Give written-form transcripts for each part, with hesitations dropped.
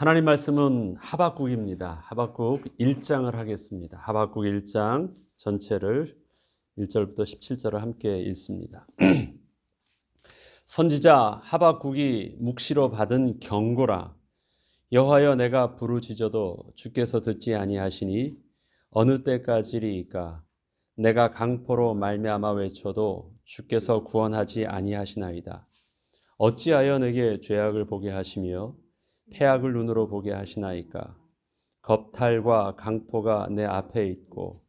하나님 말씀은 하박국입니다. 하박국 1장을 하겠습니다. 하박국 1장 전체를 1절부터 17절을 함께 읽습니다. 선지자 하박국이 묵시로 받은 경고라. 여호와여, 내가 부르짖어도 주께서 듣지 아니하시니 어느 때까지리이까. 내가 강포로 말미암아 외쳐도 주께서 구원하지 아니하시나이다. 어찌하여 내게 죄악을 보게 하시며 패악을 눈으로 보게 하시나이까. 겁탈과 강포가 내 앞에 있고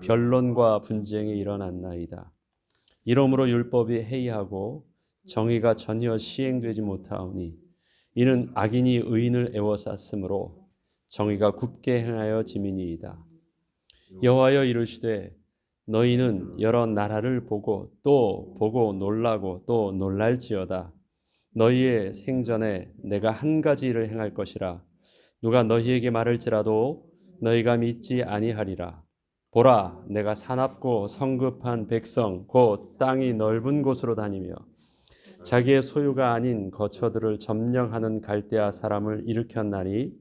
변론과 분쟁이 일어났나이다. 이러므로 율법이 해이하고 정의가 전혀 시행되지 못하오니 이는 악인이 의인을 애워쌌으므로 정의가 굽게 행하여 짐이니이다. 여호와여, 이르시되 너희는 여러 나라를 보고 또 보고 놀라고 또 놀랄지어다. 너희의 생전에 내가 한 가지 일을 행할 것이라. 누가 너희에게 말할지라도 너희가 믿지 아니하리라. 보라, 내가 사납고 성급한 백성 곧 땅이 넓은 곳으로 다니며 자기의 소유가 아닌 거처들을 점령하는 갈대아 사람을 일으켰나니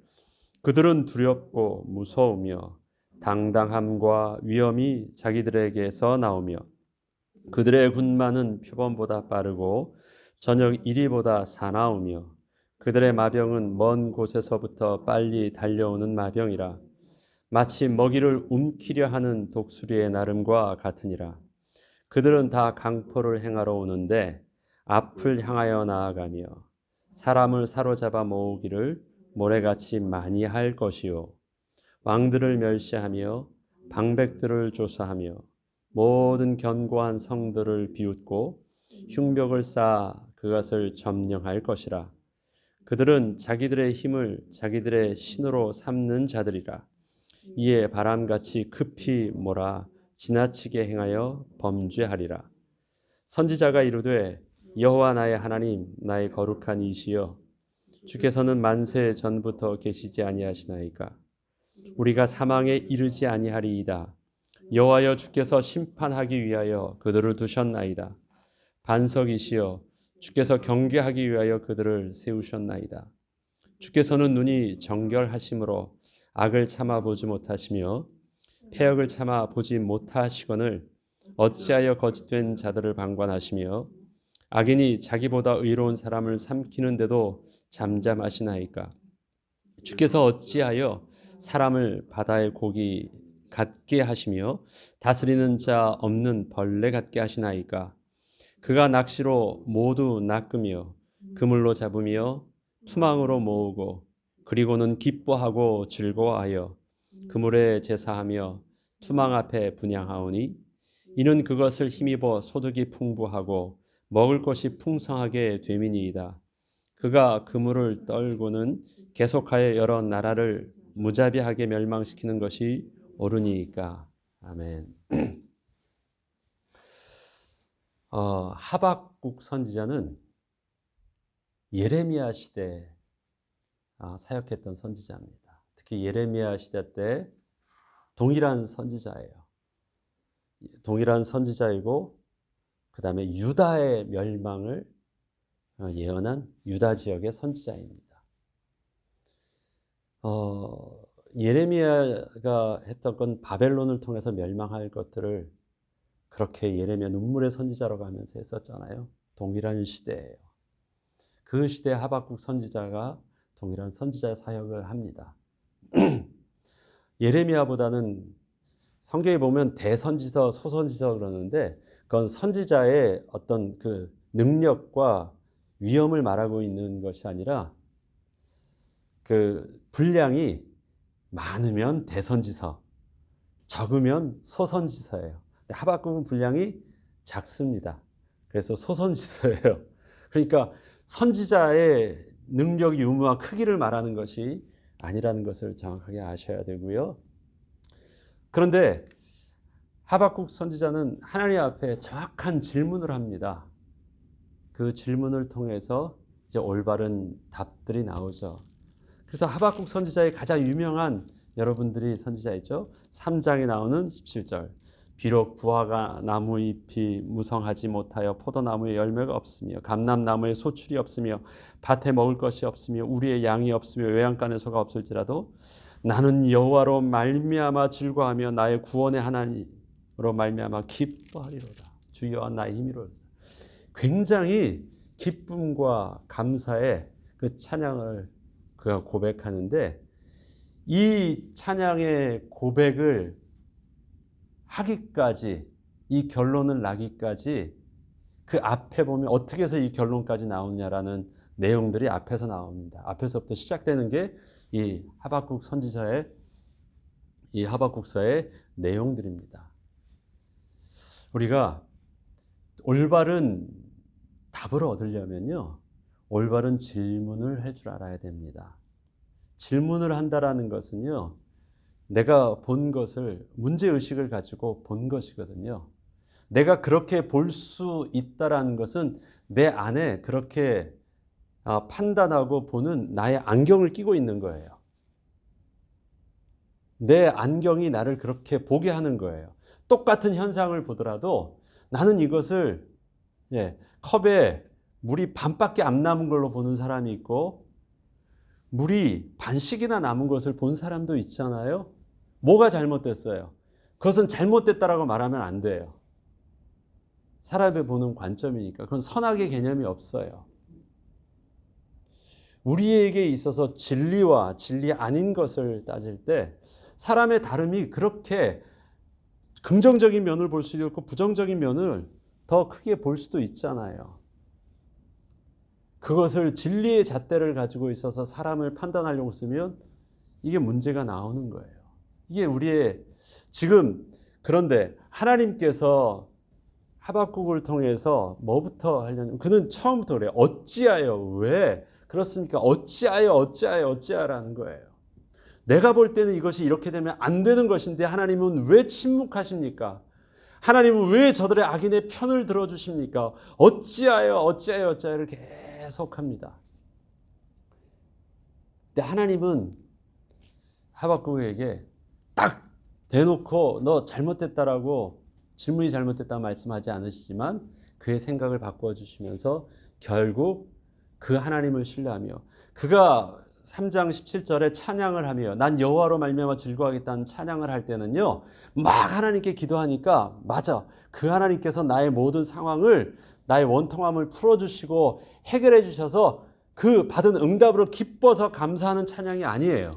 그들은 두렵고 무서우며 당당함과 위엄이 자기들에게서 나오며 그들의 군마는 표범보다 빠르고 저녁 이리보다 사나우며 그들의 마병은 먼 곳에서부터 빨리 달려오는 마병이라. 마치 먹이를 움키려 하는 독수리의 나름과 같으니라. 그들은 다 강포를 행하러 오는데 앞을 향하여 나아가며 사람을 사로잡아 모으기를 모래같이 많이 할 것이요. 왕들을 멸시하며 방백들을 조사하며 모든 견고한 성들을 비웃고 흉벽을 쌓아 그것을 점령할 것이라. 그들은 자기들의 힘을 자기들의 신으로 삼는 자들이라. 이에 바람같이 급히 몰아 지나치게 행하여 범죄하리라. 선지자가 이르되 여호와 나의 하나님, 나의 거룩한 이시여, 주께서는 만세 전부터 계시지 아니하시나이까. 우리가 사망에 이르지 아니하리이다. 여호와여, 주께서 심판하기 위하여 그들을 두셨나이다. 반석이시여, 주께서 경계하기 위하여 그들을 세우셨나이다. 주께서는 눈이 정결하심으로 악을 참아 보지 못하시며 패역을 참아 보지 못하시거늘 어찌하여 거짓된 자들을 방관하시며 악인이 자기보다 의로운 사람을 삼키는데도 잠잠하시나이까. 주께서 어찌하여 사람을 바다의 고기 같게 하시며 다스리는 자 없는 벌레 같게 하시나이까. 그가 낚시로 모두 낚으며 그물로 잡으며 투망으로 모으고 그리고는 기뻐하고 즐거워하여 그물에 제사하며 투망 앞에 분향하오니 이는 그것을 힘입어 소득이 풍부하고 먹을 것이 풍성하게 됨이니이다. 그가 그물을 떨고는 계속하여 여러 나라를 무자비하게 멸망시키는 것이 옳으니까. 아멘. 하박국 선지자는 예레미야 시대 사역했던 선지자입니다. 특히 예레미야 시대 때 동일한 선지자예요. 동일한 선지자이고 그 다음에 유다의 멸망을 예언한 유다 지역의 선지자입니다. 예레미야가 했던 건 바벨론을 통해서 멸망할 것들을 그렇게 예레미야 눈물의 선지자라고 하면서 했었잖아요. 동일한 시대예요. 그 시대 하박국 선지자가 동일한 선지자 사역을 합니다. 예레미야보다는 성경에 보면 대선지서, 소선지서 그러는데 그건 선지자의 어떤 그 능력과 위엄을 말하고 있는 것이 아니라 그 분량이 많으면 대선지서, 적으면 소선지서예요. 하박국은 분량이 작습니다. 그래서 소선지서예요. 그러니까 선지자의 능력, 유무와 크기를 말하는 것이 아니라는 것을 정확하게 아셔야 되고요. 그런데 하박국 선지자는 하나님 앞에 정확한 질문을 합니다. 그 질문을 통해서 이제 올바른 답들이 나오죠. 그래서 하박국 선지자의 가장 유명한 여러분들이 선지자 있죠. 3장에 나오는 17절. 비록 부화가 나무 잎이 무성하지 못하여 포도나무에 열매가 없으며 감람나무에 소출이 없으며 밭에 먹을 것이 없으며 우리의 양이 없으며 외양간에 소가 없을지라도 나는 여호와로 말미암아 즐거하며 나의 구원의 하나님으로 말미암아 기뻐하리로다. 주여 나의 힘이로다. 굉장히 기쁨과 감사의 그 찬양을 그가 고백하는데, 이 찬양의 고백을 하기까지, 이 결론을 나기까지 그 앞에 보면 어떻게 해서 이 결론까지 나오냐라는 내용들이 앞에서 나옵니다. 앞에서부터 시작되는 게 이 하박국 선지자의, 이 하박국서의 내용들입니다. 우리가 올바른 답을 얻으려면요, 올바른 질문을 할 줄 알아야 됩니다. 질문을 한다라는 것은요, 내가 본 것을, 문제의식을 가지고 본 것이거든요. 내가 그렇게 볼 수 있다라는 것은 내 안에 그렇게 판단하고 보는 나의 안경을 끼고 있는 거예요. 내 안경이 나를 그렇게 보게 하는 거예요. 똑같은 현상을 보더라도 나는 이것을 컵에 물이 반밖에 안 남은 걸로 보는 사람이 있고, 물이 반씩이나 남은 것을 본 사람도 있잖아요. 뭐가 잘못됐어요? 그것은 잘못됐다라고 말하면 안 돼요. 사람이 보는 관점이니까. 그건 선악의 개념이 없어요. 우리에게 있어서 진리와 진리 아닌 것을 따질 때 사람의 다름이 그렇게 긍정적인 면을 볼 수도 있고 부정적인 면을 더 크게 볼 수도 있잖아요. 그것을 진리의 잣대를 가지고 있어서 사람을 판단하려고 쓰면 이게 문제가 나오는 거예요. 이게 우리의 지금, 그런데 하나님께서 하박국을 통해서 뭐부터 하려면, 그는 처음부터 그래요. 어찌하여, 왜 그렇습니까? 어찌하여라는 거예요. 내가 볼 때는 이것이 이렇게 되면 안 되는 것인데 하나님은 왜 침묵하십니까? 하나님은 왜 저들의 악인의 편을 들어주십니까? 어찌하여를 계속합니다. 근데 하나님은 하박국에게 딱 대놓고 너 잘못됐다라고, 질문이 잘못됐다고 말씀하지 않으시지만 그의 생각을 바꿔주시면서 결국 그 하나님을 신뢰하며, 그가 3장 17절에 찬양을 하며 난 여호와로 말미암아 즐거워하겠다는 찬양을 할 때는요, 막 하나님께 기도하니까, 맞아, 그 하나님께서 나의 모든 상황을, 나의 원통함을 풀어주시고 해결해 주셔서 그 받은 응답으로 기뻐서 감사하는 찬양이 아니에요.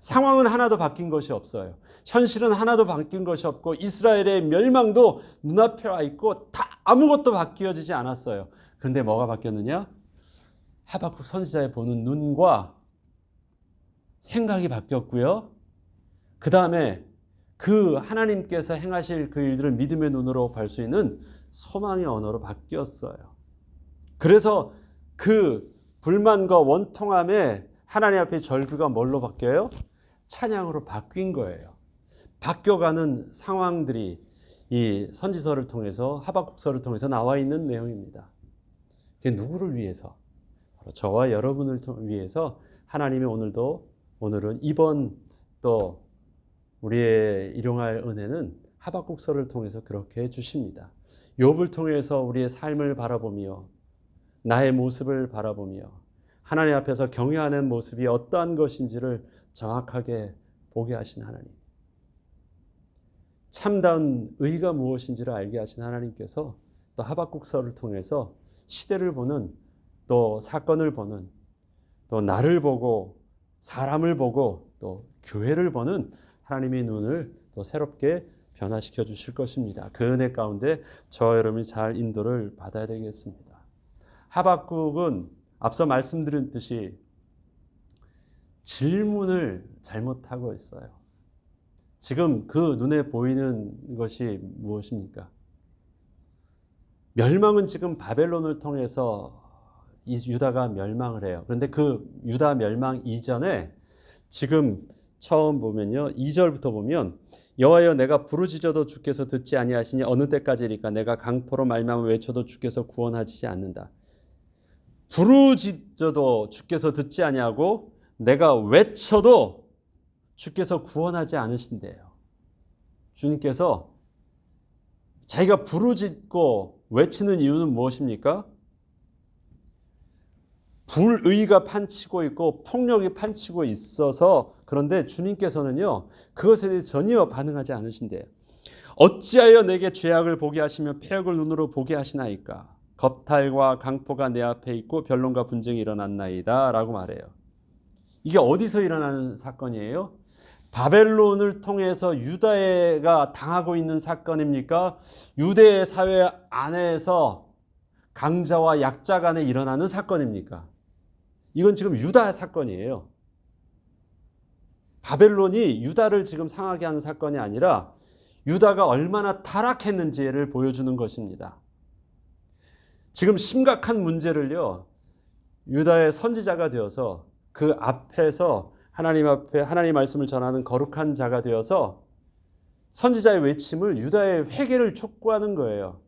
상황은 하나도 바뀐 것이 없어요. 현실은 하나도 바뀐 것이 없고 이스라엘의 멸망도 눈앞에 와 있고 다 아무것도 바뀌어지지 않았어요. 그런데 뭐가 바뀌었느냐? 하박국 선지자의 보는 눈과 생각이 바뀌었고요. 그 다음에 그 하나님께서 행하실 그 일들을 믿음의 눈으로 볼 수 있는 소망의 언어로 바뀌었어요. 그래서 그 불만과 원통함에 하나님 앞에 절규가 뭘로 바뀌어요? 찬양으로 바뀐 거예요. 바뀌어가는 상황들이 이 선지서를 통해서, 하박국서를 통해서 나와 있는 내용입니다. 그게 누구를 위해서? 바로 저와 여러분을 위해서 하나님이 오늘은 이번 또 우리의 일용할 은혜는 하박국서를 통해서 그렇게 해주십니다. 욥을 통해서 우리의 삶을 바라보며 나의 모습을 바라보며 하나님 앞에서 경외하는 모습이 어떠한 것인지를 정확하게 보게 하신 하나님, 참다운 의가 무엇인지를 알게 하신 하나님께서 또 하박국서를 통해서 시대를 보는, 또 사건을 보는, 또 나를 보고 사람을 보고 또 교회를 보는 하나님의 눈을 또 새롭게 변화시켜 주실 것입니다. 그 은혜 가운데 저와 여러분이 잘 인도를 받아야 되겠습니다. 하박국은 앞서 말씀드린 듯이 질문을 잘못하고 있어요. 지금 그 눈에 보이는 것이 무엇입니까? 멸망은 지금 바벨론을 통해서 이 유다가 멸망을 해요. 그런데 그 유다 멸망 이전에 지금 처음 보면요, 2절부터 보면 여호와여 내가 부르짖어도 주께서 듣지 아니하시니 어느 때까지리까? 내가 강포로 말미암아 외쳐도 주께서 구원하시지 않는다. 부르짖어도 주께서 듣지 아니하고 내가 외쳐도 주께서 구원하지 않으신대요. 주님께서 자기가 부르짖고 외치는 이유는 무엇입니까? 불의가 판치고 있고 폭력이 판치고 있어서 그런데 주님께서는요 그것에 대해 전혀 반응하지 않으신대요. 어찌하여 내게 죄악을 보게 하시며 패역을 눈으로 보게 하시나이까? 겁탈과 강포가 내 앞에 있고 변론과 분쟁이 일어났나이다 라고 말해요. 이게 어디서 일어나는 사건이에요? 바벨론을 통해서 유다가 당하고 있는 사건입니까? 유대 사회 안에서 강자와 약자 간에 일어나는 사건입니까? 이건 지금 유다 사건이에요. 바벨론이 유다를 지금 상하게 하는 사건이 아니라 유다가 얼마나 타락했는지를 보여주는 것입니다. 지금 심각한 문제를요, 유다의 선지자가 되어서 그 앞에서 하나님 앞에 하나님 말씀을 전하는 거룩한 자가 되어서 선지자의 외침을 유다의 회개를 촉구하는 거예요.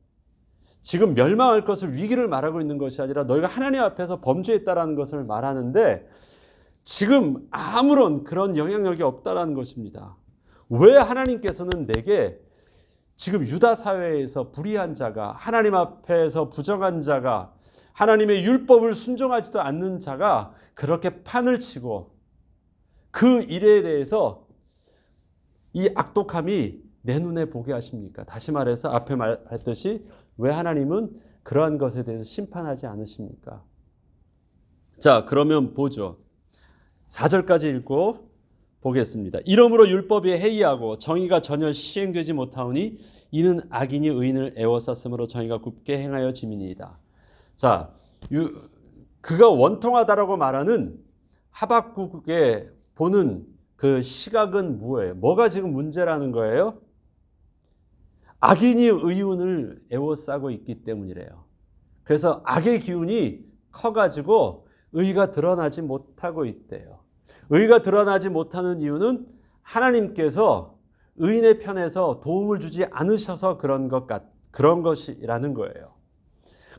지금 멸망할 것을 위기를 말하고 있는 것이 아니라 너희가 하나님 앞에서 범죄했다라는 것을 말하는데 지금 아무런 그런 영향력이 없다라는 것입니다. 왜 하나님께서는 내게 지금 유다 사회에서 불의한 자가 하나님 앞에서 부정한 자가 하나님의 율법을 순종하지도 않는 자가 그렇게 판을 치고 그 일에 대해서 이 악독함이 내 눈에 보게 하십니까? 다시 말해서 앞에 말했듯이 왜 하나님은 그러한 것에 대해서 심판하지 않으십니까? 자, 그러면 보죠. 4절까지 읽고 보겠습니다. 이러므로 율법이 해이하고 정의가 전혀 시행되지 못하오니 이는 악인이 의인을 애워쌌으므로 정의가 굽게 행하여 짐이니이다. 자, 그가 원통하다라고 말하는 하박국의 보는 그 시각은 뭐예요? 뭐가 지금 문제라는 거예요? 악인이 의인을 애워싸고 있기 때문이래요. 그래서 악의 기운이 커가지고 의가 드러나지 못하고 있대요. 의가 드러나지 못하는 이유는 하나님께서 의인의 편에서 도움을 주지 않으셔서 그런 것이라는 거예요.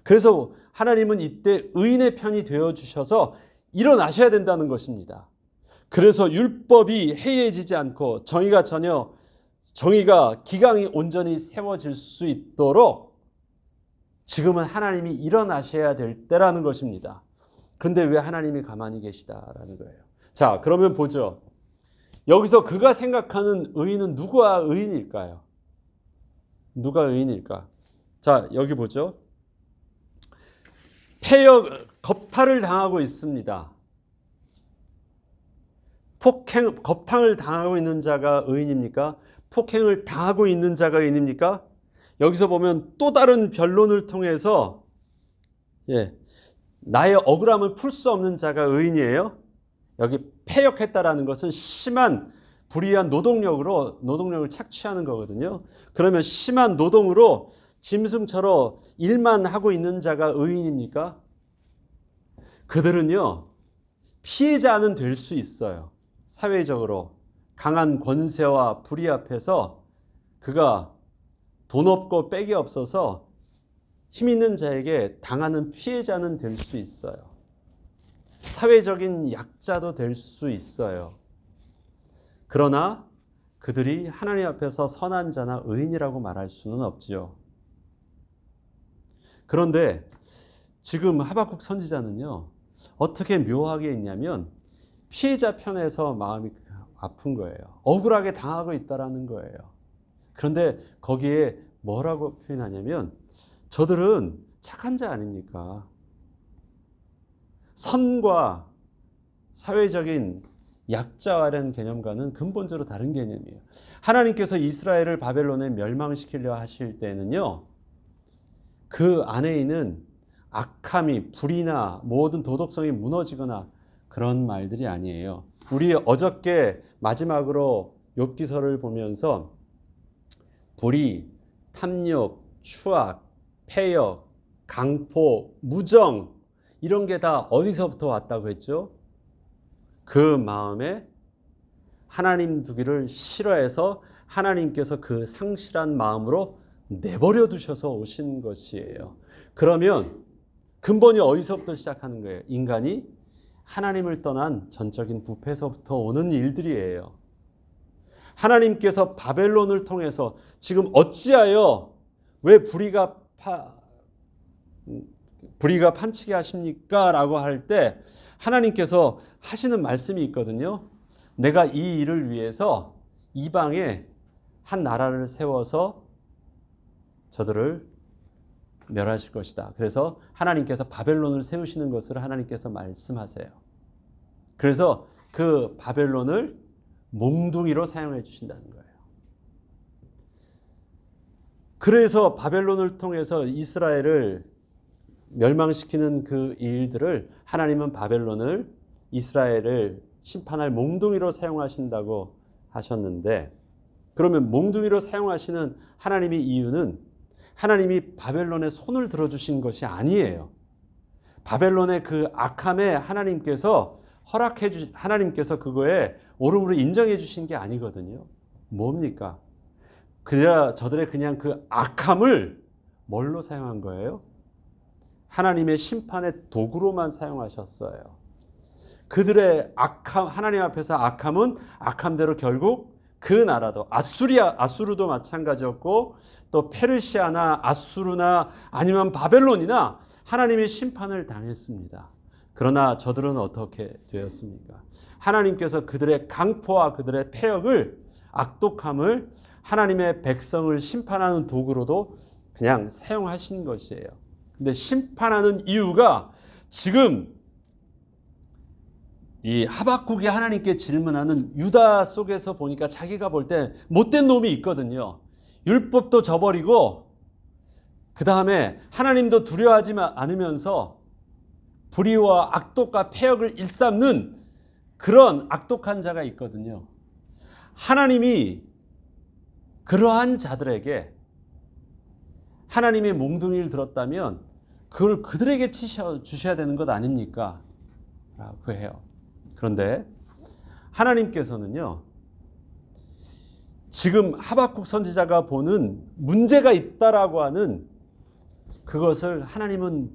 그래서 하나님은 이때 의인의 편이 되어주셔서 일어나셔야 된다는 것입니다. 그래서 율법이 해이해지지 않고 정의가 기강이 온전히 세워질 수 있도록 지금은 하나님이 일어나셔야 될 때라는 것입니다. 그런데 왜 하나님이 가만히 계시다라는 거예요. 자, 그러면 보죠. 여기서 그가 생각하는 의인은 누가 의인일까요? 누가 의인일까? 자, 여기 보죠. 겁탈을 당하고 있습니다. 겁탕을 당하고 있는 자가 의인입니까? 폭행을 당하고 있는 자가 의인입니까? 여기서 보면 또 다른 변론을 통해서 나의 억울함을 풀 수 없는 자가 의인이에요. 여기 패역했다라는 것은 심한 불의한 노동력을 착취하는 거거든요. 그러면 심한 노동으로 짐승처럼 일만 하고 있는 자가 의인입니까? 그들은요, 피해자는 될 수 있어요. 사회적으로 강한 권세와 불의 앞에서 그가 돈 없고 빽이 없어서 힘 있는 자에게 당하는 피해자는 될 수 있어요. 사회적인 약자도 될 수 있어요. 그러나 그들이 하나님 앞에서 선한 자나 의인이라고 말할 수는 없지요. 그런데 지금 하박국 선지자는요, 어떻게 묘하게 있냐면 피해자 편에서 마음이 아픈 거예요. 억울하게 당하고 있다라는 거예요. 그런데 거기에 뭐라고 표현하냐면 저들은 착한 자 아닙니까? 선과 사회적인 약자와라는 개념과는 근본적으로 다른 개념이에요. 하나님께서 이스라엘을 바벨론에 멸망시키려 하실 때는요, 그 안에 있는 악함이 불이나 모든 도덕성이 무너지거나 그런 말들이 아니에요. 우리 어저께 마지막으로 욥기서를 보면서 불의, 탐욕, 추악, 패역, 강포, 무정 이런 게 다 어디서부터 왔다고 했죠? 그 마음에 하나님 두기를 싫어해서 하나님께서 그 상실한 마음으로 내버려 두셔서 오신 것이에요. 그러면 근본이 어디서부터 시작하는 거예요? 인간이 하나님을 떠난 전적인 부패에서부터 오는 일들이에요. 하나님께서 바벨론을 통해서 지금 어찌하여 왜 불의가 판치게 하십니까? 라고 할 때 하나님께서 하시는 말씀이 있거든요. 내가 이 일을 위해서 이방에 한 나라를 세워서 저들을 멸하실 것이다. 그래서 하나님께서 바벨론을 세우시는 것을 하나님께서 말씀하세요. 그래서 그 바벨론을 몽둥이로 사용해 주신다는 거예요. 그래서 바벨론을 통해서 이스라엘을 멸망시키는 그 일들을 하나님은 바벨론을 이스라엘을 심판할 몽둥이로 사용하신다고 하셨는데, 그러면 몽둥이로 사용하시는 하나님의 이유는 하나님이 바벨론의 손을 들어주신 것이 아니에요. 바벨론의 그 악함에 하나님께서 하나님께서 그거에 옳음으로 인정해 주신 게 아니거든요. 뭡니까? 저들의 그냥 그 악함을 뭘로 사용한 거예요? 하나님의 심판의 도구로만 사용하셨어요. 그들의 악함, 하나님 앞에서 악함은 악함대로 결국 그 나라도 아수르도 마찬가지였고, 또 페르시아나 아수르나 아니면 바벨론이나 하나님의 심판을 당했습니다. 그러나 저들은 어떻게 되었습니까? 하나님께서 그들의 강포와 그들의 패역을, 악독함을 하나님의 백성을 심판하는 도구로도 그냥 사용하신 것이에요. 근데 심판하는 이유가 지금 이 하박국이 하나님께 질문하는 유다 속에서 보니까 자기가 볼 때 못된 놈이 있거든요. 율법도 저버리고 그 다음에 하나님도 두려워하지 않으면서 불의와 악독과 패역을 일삼는 그런 악독한 자가 있거든요. 하나님이 그러한 자들에게 하나님의 몽둥이를 들었다면 그걸 그들에게 주셔야 되는 것 아닙니까? 라고 해요. 그런데 하나님께서는요, 지금 하박국 선지자가 보는 문제가 있다라고 하는 그것을 하나님은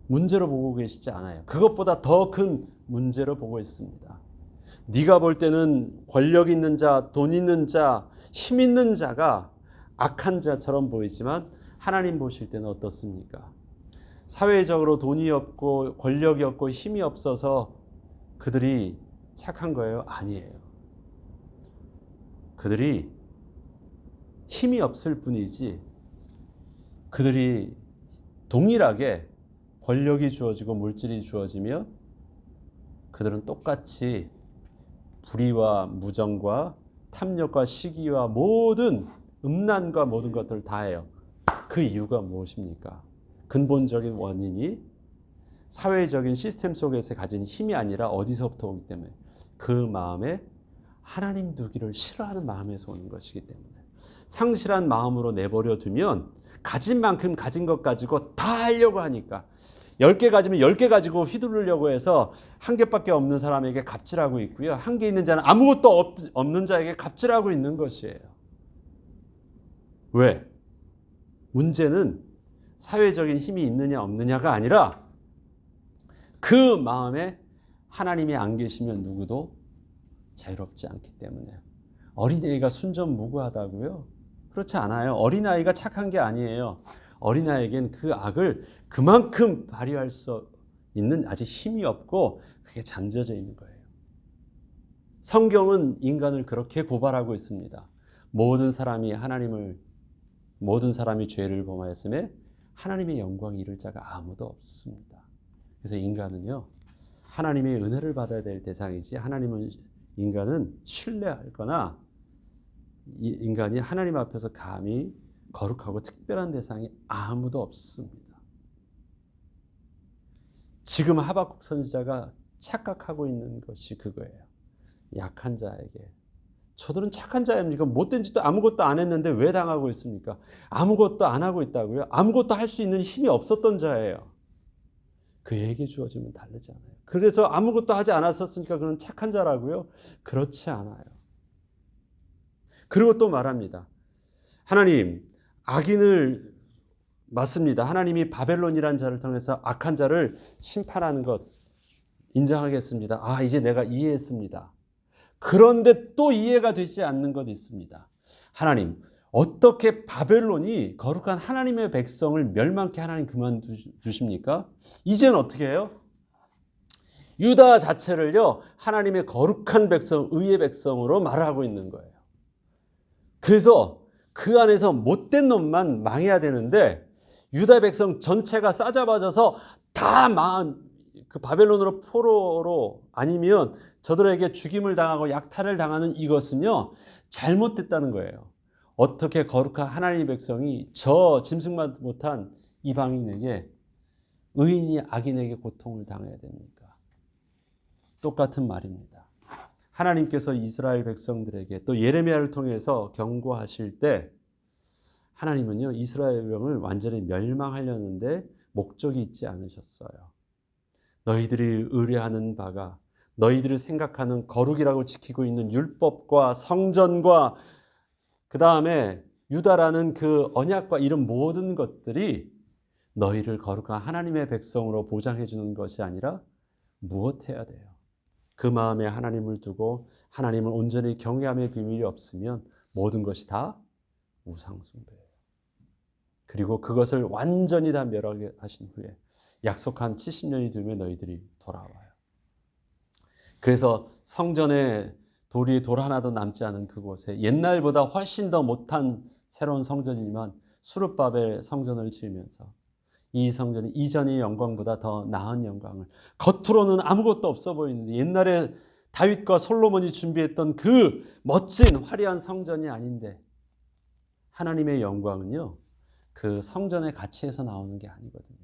문제로 보고 계시지 않아요. 그것보다 더 큰 문제로 보고 있습니다. 네가 볼 때는 권력 있는 자, 돈 있는 자, 힘 있는 자가 악한 자처럼 보이지만 하나님 보실 때는 어떻습니까? 사회적으로 돈이 없고 권력이 없고 힘이 없어서 그들이 착한 거예요? 아니에요. 그들이 힘이 없을 뿐이지 그들이 동일하게 권력이 주어지고 물질이 주어지면 그들은 똑같이 불의와 무정과 탐욕과 시기와 모든 음란과 모든 것들을 다 해요. 그 이유가 무엇입니까? 근본적인 원인이 사회적인 시스템 속에서 가진 힘이 아니라 어디서부터 오기 때문에 그 마음에 하나님 두기를 싫어하는 마음에서 오는 것이기 때문에 상실한 마음으로 내버려 두면 가진 만큼 가진 것 가지고 다 하려고 하니까 10개 가지면 10개 가지고 휘두르려고 해서 한 개밖에 없는 사람에게 갑질하고 있고요. 한 개 있는 자는 아무것도 없는 자에게 갑질하고 있는 것이에요. 왜? 문제는 사회적인 힘이 있느냐 없느냐가 아니라 그 마음에 하나님이 안 계시면 누구도 자유롭지 않기 때문에. 어린아이가 순전무구하다고요? 그렇지 않아요. 어린아이가 착한 게 아니에요. 어린아이에겐 그 악을 그만큼 발휘할 수 있는 아직 힘이 없고 그게 잠재져 있는 거예요. 성경은 인간을 그렇게 고발하고 있습니다. 모든 사람이 죄를 범하였음에 하나님의 영광이 이를 자가 아무도 없습니다. 그래서 인간은요, 하나님의 은혜를 받아야 될 대상이지 인간은 신뢰하거나 인간이 하나님 앞에서 감히 거룩하고 특별한 대상이 아무도 없습니다. 지금 하박국 선지자가 착각하고 있는 것이 그거예요. 약한 자에게. 저들은 착한 자입니까? 못된 짓도 아무것도 안 했는데 왜 당하고 있습니까? 아무것도 안 하고 있다고요? 아무것도 할 수 있는 힘이 없었던 자예요. 그에게 주어지면 다르지 않아요. 그래서 아무것도 하지 않았었으니까 그는 착한 자라고요? 그렇지 않아요. 그리고 또 말합니다. 하나님, 악인을 맞습니다. 하나님이 바벨론이라는 자를 통해서 악한 자를 심판하는 것 인정하겠습니다. 이제 내가 이해했습니다. 그런데 또 이해가 되지 않는 것이 있습니다. 하나님, 어떻게 바벨론이 거룩한 하나님의 백성을 멸망케 하나님 그만두십니까? 이제는 어떻게 해요? 유다 자체를요, 하나님의 거룩한 백성, 의의 백성으로 말하고 있는 거예요. 그래서 그 안에서 못된 놈만 망해야 되는데, 유다 백성 전체가 싸잡아져서 다 망한, 그 바벨론으로 포로로 아니면 저들에게 죽임을 당하고 약탈을 당하는 이것은요, 잘못됐다는 거예요. 어떻게 거룩한 하나님의 백성이 저 짐승만 못한 이방인에게, 의인이 악인에게 고통을 당해야 됩니까? 똑같은 말입니다. 하나님께서 이스라엘 백성들에게 또 예레미야를 통해서 경고하실 때 하나님은요, 이스라엘 백성을 완전히 멸망하려는데 목적이 있지 않으셨어요. 너희들이 의뢰하는 바가, 너희들이 생각하는 거룩이라고 지키고 있는 율법과 성전과 그 다음에 유다라는 그 언약과 이런 모든 것들이 너희를 거룩한 하나님의 백성으로 보장해 주는 것이 아니라 무엇해야 돼요? 그 마음에 하나님을 두고 하나님을 온전히 경외함의 비밀이 없으면 모든 것이 다 우상숭배예요. 그리고 그것을 완전히 다 멸하신 후에 약속한 70년이 되면 너희들이 돌아와요. 그래서 성전에 돌 하나도 남지 않은 그곳에 옛날보다 훨씬 더 못한 새로운 성전이지만 수르바벨 성전을 지으면서 이 성전이 이전의 영광보다 더 나은 영광을, 겉으로는 아무것도 없어 보이는데 옛날에 다윗과 솔로몬이 준비했던 그 멋진 화려한 성전이 아닌데, 하나님의 영광은요, 그 성전의 가치에서 나오는 게 아니거든요.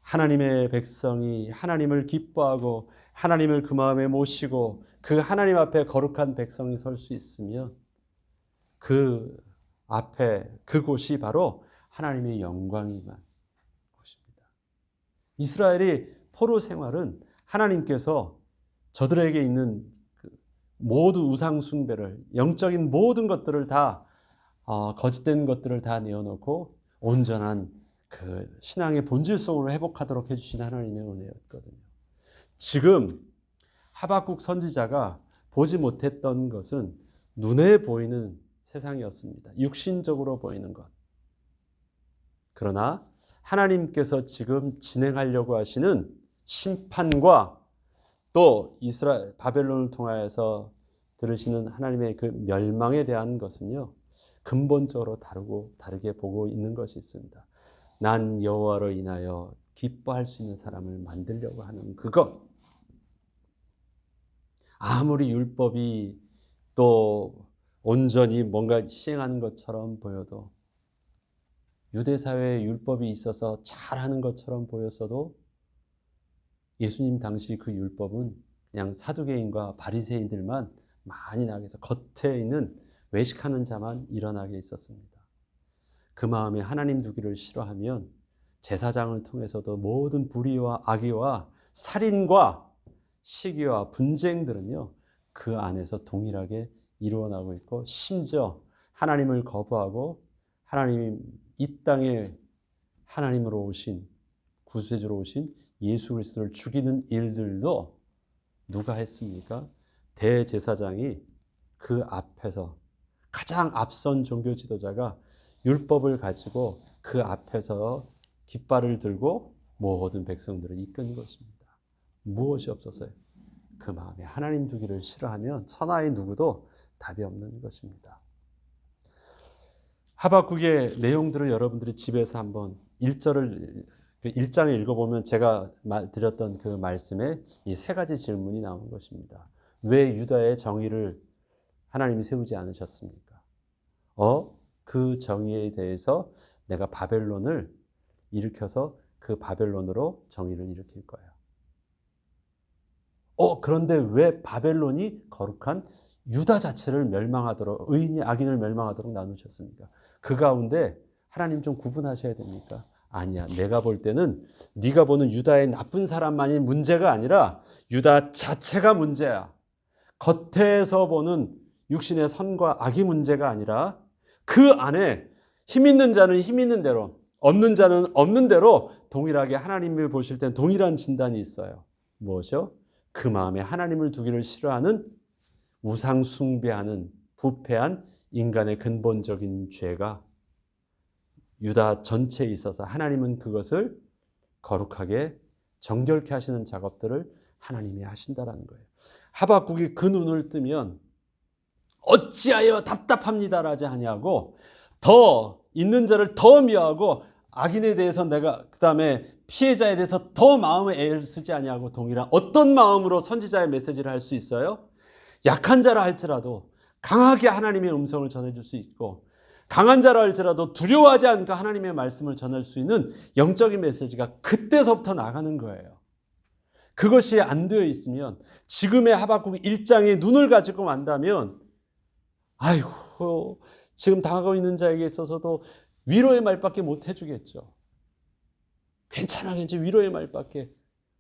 하나님의 백성이 하나님을 기뻐하고 하나님을 그 마음에 모시고 그 하나님 앞에 거룩한 백성이 설 수 있으면 그 앞에 그곳이 바로 하나님의 영광이만 곳입니다. 이스라엘이 포로 생활은 하나님께서 저들에게 있는 모두 우상 숭배를, 영적인 모든 것들을 다 거짓된 것들을 다 내어놓고 온전한 그 신앙의 본질 속으로 회복하도록 해주신 하나님의 은혜였거든요. 지금 하박국 선지자가 보지 못했던 것은 눈에 보이는 세상이었습니다. 육신적으로 보이는 것. 그러나 하나님께서 지금 진행하려고 하시는 심판과 또 이스라엘 바벨론을 통하여서 들으시는 하나님의 그 멸망에 대한 것은요, 근본적으로 다르게 보고 있는 것이 있습니다. 난 여호와로 인하여 기뻐할 수 있는 사람을 만들려고 하는 그것. 아무리 율법이 또 온전히 뭔가 시행하는 것처럼 보여도, 유대사회에 율법이 있어서 잘하는 것처럼 보였어도 예수님 당시 그 율법은 그냥 사두개인과 바리새인들만 많이 나게 해서 겉에 있는 외식하는 자만 일어나게 있었습니다. 그 마음에 하나님 두기를 싫어하면 제사장을 통해서도 모든 불의와 악의와 살인과 시기와 분쟁들은요, 그 안에서 동일하게 이루어나고 있고, 심지어 하나님을 거부하고 하나님이 이 땅에 하나님으로 오신, 구세주로 오신 예수 그리스도를 죽이는 일들도 누가 했습니까? 대제사장이 그 앞에서, 가장 앞선 종교 지도자가 율법을 가지고 그 앞에서 깃발을 들고 모든 백성들을 이끈 것입니다. 무엇이 없었어요? 그 마음에 하나님 두기를 싫어하면 천하의 누구도 답이 없는 것입니다. 하박국의 내용들을 여러분들이 집에서 한번 1장을 읽어보면 제가 드렸던 그 말씀에 이 세 가지 질문이 나오는 것입니다. 왜 유다의 정의를 하나님이 세우지 않으셨습니까? 그 정의에 대해서 내가 바벨론을 일으켜서 그 바벨론으로 정의를 일으킬 거야. 그런데 왜 바벨론이 거룩한 유다 자체를 멸망하도록, 의인이 악인을 멸망하도록 나누셨습니까? 그 가운데 하나님 좀 구분하셔야 됩니까? 아니야. 내가 볼 때는 네가 보는 유다의 나쁜 사람만이 문제가 아니라 유다 자체가 문제야. 겉에서 보는 육신의 선과 악이 문제가 아니라 그 안에 힘 있는 자는 힘 있는 대로, 없는 자는 없는 대로 동일하게 하나님을 보실 땐 동일한 진단이 있어요. 무엇이요? 그 마음에 하나님을 두기를 싫어하는 우상 숭배하는 부패한 인간의 근본적인 죄가 유다 전체에 있어서 하나님은 그것을 거룩하게 정결케 하시는 작업들을 하나님이 하신다라는 거예요. 하박국이 그 눈을 뜨면 어찌하여 답답합니다라지 아니하고 더 있는 자를 더 미워하고 악인에 대해서 내가 그다음에 피해자에 대해서 더 마음에 애를 쓰지 아니하고 동일한 어떤 마음으로 선지자의 메시지를 할 수 있어요? 약한 자라 할지라도 강하게 하나님의 음성을 전해줄 수 있고 강한 자라 할지라도 두려워하지 않고 하나님의 말씀을 전할 수 있는 영적인 메시지가 그때서부터 나가는 거예요. 그것이 안 되어 있으면 지금의 하박국 1장에 눈을 가지고 만다면 아이고 지금 당하고 있는 자에게 있어서도 위로의 말밖에 못 해주겠죠. 괜찮아 위로의 말밖에.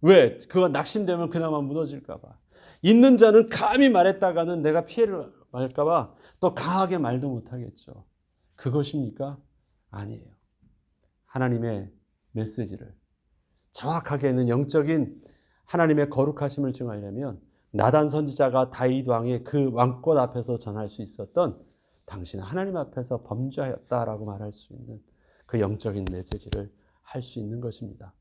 왜? 그거 낙심되면 그나마 무너질까 봐. 있는 자는 감히 말했다가는 내가 피해를 말할까 봐 또 강하게 말도 못하겠죠. 그것입니까? 아니에요. 하나님의 메시지를 정확하게 있는 영적인 하나님의 거룩하심을 증하려면 나단 선지자가 다윗 왕의 그 왕권 앞에서 전할 수 있었던 당신은 하나님 앞에서 범죄하였다라고 말할 수 있는 그 영적인 메시지를 할 수 있는 것입니다.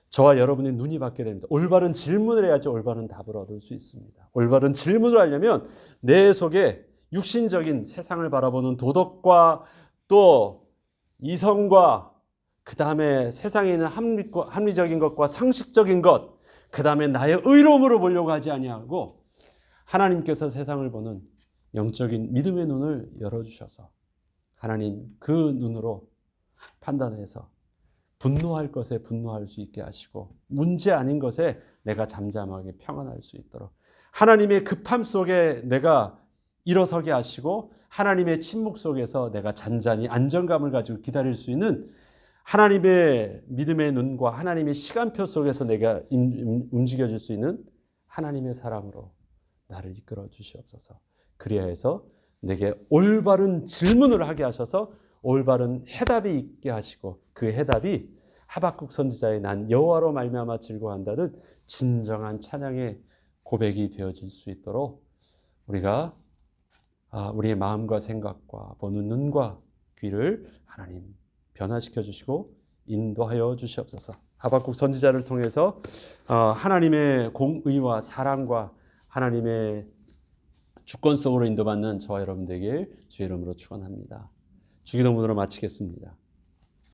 저와 여러분의 눈이 받게 됩니다. 올바른 질문을 해야지 올바른 답을 얻을 수 있습니다. 올바른 질문을 하려면 내 속에 육신적인 세상을 바라보는 도덕과 또 이성과 그 다음에 세상에 있는 합리적인 것과 상식적인 것, 그 다음에 나의 의로움으로 보려고 하지 아니하고 하나님께서 세상을 보는 영적인 믿음의 눈을 열어주셔서 하나님 그 눈으로 판단해서 분노할 것에 분노할 수 있게 하시고 문제 아닌 것에 내가 잠잠하게 평안할 수 있도록 하나님의 급함 속에 내가 일어서게 하시고 하나님의 침묵 속에서 내가 잔잔히 안정감을 가지고 기다릴 수 있는 하나님의 믿음의 눈과 하나님의 시간표 속에서 내가 움직여질 수 있는 하나님의 사랑으로 나를 이끌어 주시옵소서. 그리하여서 내게 올바른 질문을 하게 하셔서 올바른 해답이 있게 하시고 그 해답이 하박국 선지자의 난 여호와로 말미암아 즐거워한다는 진정한 찬양의 고백이 되어질 수 있도록 우리가 우리의 마음과 생각과 보는 눈과 귀를 하나님 변화시켜 주시고 인도하여 주시옵소서. 하박국 선지자를 통해서 하나님의 공의와 사랑과 하나님의 주권 속으로 인도받는 저와 여러분들에게 주의 이름으로 축원합니다. 주기도문으로 마치겠습니다.